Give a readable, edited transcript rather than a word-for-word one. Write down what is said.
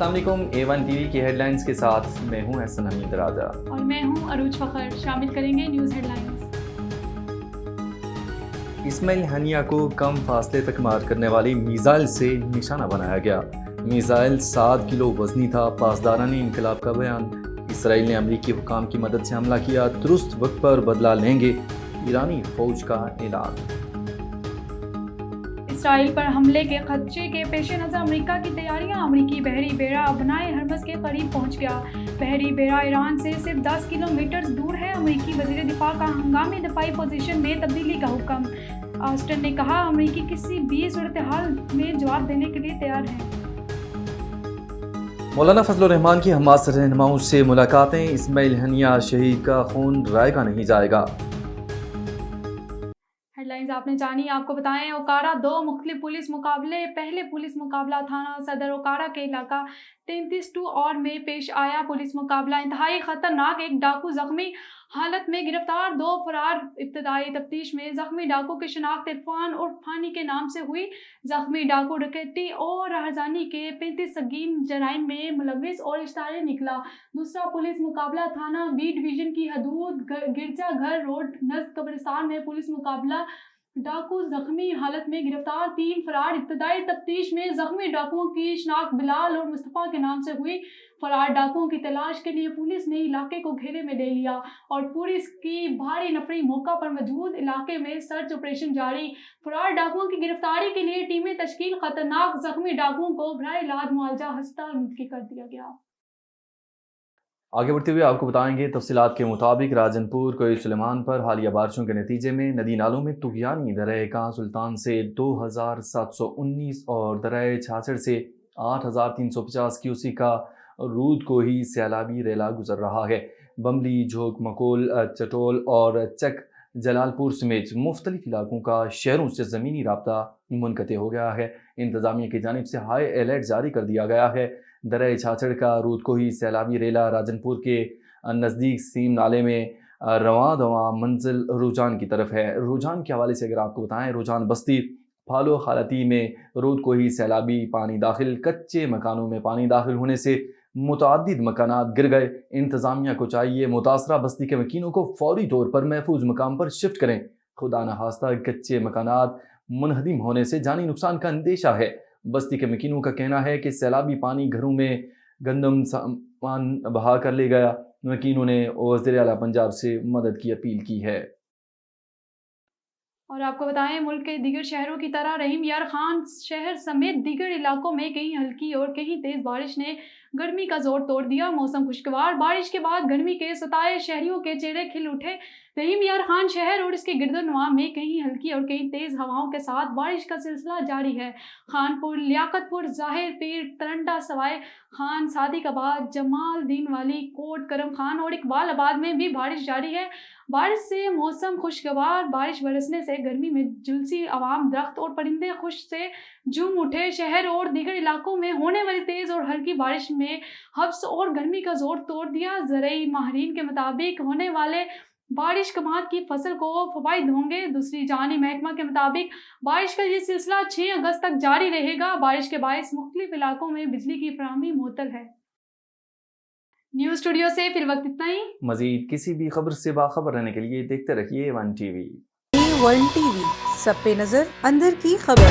अस्सलाम वालेकुम। A1 TV की हेडलाइंस के साथ मैं हूं हसन हमीद राजा और मैं हूं अरूज फखर। शामिल करेंगे न्यूज़ हेडलाइंस। इस्माइल हानिया को कम फासले तक मार करने वाली मिसाइल से निशाना बनाया गया। मिसाइल 7 किलो वजनी था। पासदारानी इनकलाब का बयान। इसराइल ने अमरीकी हुकाम की मदद से हमला किया, दुरुस्त वक्त पर बदला लेंगे, ईरानी फौज का ऐलान। इसराइल पर हमले के खदशे के पेश नज़र अमेरिका की तैयारियां। अमेरिकी बहरी बेड़ा बनाए हरमस के करीब पहुंच गया। बहरी बेड़ा ईरान से सिर्फ 10 किलोमीटर दूर है। अमेरिकी वज़ीर दिफा का हंगामी दफाई पोजीशन में तब्दीली का हुक्म। ऑस्टिन ने कहा, अमेरिकी किसी भी सूरत हाल में जवाब देने के लिए तैयार है। मौलाना फजल रहमान की हमास रहनुमाओं से मुलाकातें। इस्माइल हानिया शहीद का खून रायगा नहीं जाएगा। हेडलाइंस आपने जानी। आपको बताएं, ओकारा 2 मुख्तलिफ पुलिस मुकाबले। पहले पुलिस मुकाबला थाना सदर ओकारा के इलाका 33-2 और में पेश आया। पुलिस मुकाबला इंतहाई खतरनाक। एक डाकू जख्मी हालत में गिरफ्तार, 2 फरार। इब्तदाई तफ्तीश में जख्मी डाकू की शिनाख्त इरफान उर्फ फानी के नाम से हुई। जख्मी डाकू डकैती और राहजानी के 35 संगीन जराइम में मुलविस और इश्तारी निकला। दूसरा पुलिस मुकाबला थाना बी डिवीजन की हदूद गिरजा घर रोड नज़द कब्रिस्तान में पुलिस मुकाबला। डाकू जख्मी हालत में गिरफ्तार, 3 फरार। इब्तदाई तफ्तीश में जख्मी डाकुओं की शिनाख्त बिलाल और मुस्तफ़ा के नाम से हुई। फरार डाकुओं की तलाश के लिए पुलिस ने इलाके को घेरे में ले लिया और पुलिस की भारी नफरी मौका पर मौजूद इलाके में सर्च ऑपरेशन जारी। फरार डाकुओं की गिरफ्तारी के लिए टीमें तश्कील। खतरनाक जख्मी डाकुओं को बराह इलाज मुआवजा अस्पताल मुंतकिल कर दिया गया। आगे बढ़ते हुए आपको बताएंगे तफसीलात के मुताबिक राजनपुर कोई सुलेमान पर हालिया बारिशों के नतीजे में नदी नालों में तुगयानी। दरिया का सुल्तान से 2719 और दरिया छाछड़ से 8350 क्यूसी का रूद को ही सैलाबी रेला गुजर रहा है। बमली, झोंक मकोल, चटोल और चक जलालपुर समेत मुख्तलिफ इलाकों का शहरों से ज़मीनी राब्ता मुनक़ते हो गया है। इंतज़ामिया की जानिब से हाई अलर्ट जारी कर दिया गया है। दरिया छाछड़ का रूद को ही सैलाबी रेला राजनपुर के नज़दीक सीम नाले में रवां दवा मंजिल रुझान की तरफ है। रुझान के हवाले से अगर आपको बताएं, रुझान बस्ती फालो खालती में रूद को ही सैलाबी पानी दाखिल। कच्चे मकानों में पानी दाखिल होने से मुतअद्दिद मकानात गिर गए। इंतज़ामिया को चाहिए मुतासरा बस्ती के मकीनों को फौरी तौर पर महफूज मकाम पर शिफ्ट करें। खुदा न खास्ता कच्चे मकानात मुनहदिम होने से जानी नुकसान का अंदेशा है। बस्ती के मकीनों का कहना है कि सैलाबी पानी घरों में गंदम सामान बहा कर ले गया। मकीनों ने वज़ीर आला पंजाब से मदद की अपील की है। और आपको बताएं, मुल्क के दीगर शहरों की तरह रहीम यार खान शहर समेत दीगर इलाकों में कहीं हल्की और कहीं तेज बारिश ने गर्मी का जोर तोड़ दिया। मौसम खुशगवार। बारिश के बाद गर्मी के सताए शहरियों के चेहरे खिल उठे। रहीम यार खान शहर और इसके गिरदोनवा में कहीं हल्की और कहीं तेज हवाओं के साथ बारिश का सिलसिला जारी है। खानपुर, लियाकतपुर, जाहिर पीर, तरंडा, सवाए खान, सादिकाबाद, जमाल दीन वाली, कोट करम खान और इकबाल आबाद में भी बारिश जारी है। बारिश से मौसम खुशगवार। बारिश बरसने से गर्मी में झुलसी आवाम, दरख्त और परिंदे खुश से झूम उठे। शहर और दीगर इलाकों में होने वाली तेज और हल्की बारिश में हब्स और गर्मी का जोर तोड़ दिया। ज़राई माहिरीन के मुताबिक होने वाले बारिश कमात की फसल को फवाइद होंगे। दूसरी जानी महकमा के मुताबिक बारिश का ये सिलसिला 6 अगस्त तक जारी रहेगा। बारिश के बायस मुख्तलिफ इलाकों में बिजली की फराहमी मुअत्तल है। न्यूज़ स्टूडियो से फिर वक्त इतना ही। मजीद किसी भी खबर से बाखबर रहने के लिए देखते रहिए A1 टीवी। A1 टीवी, सब पे नजर, अंदर की खबर।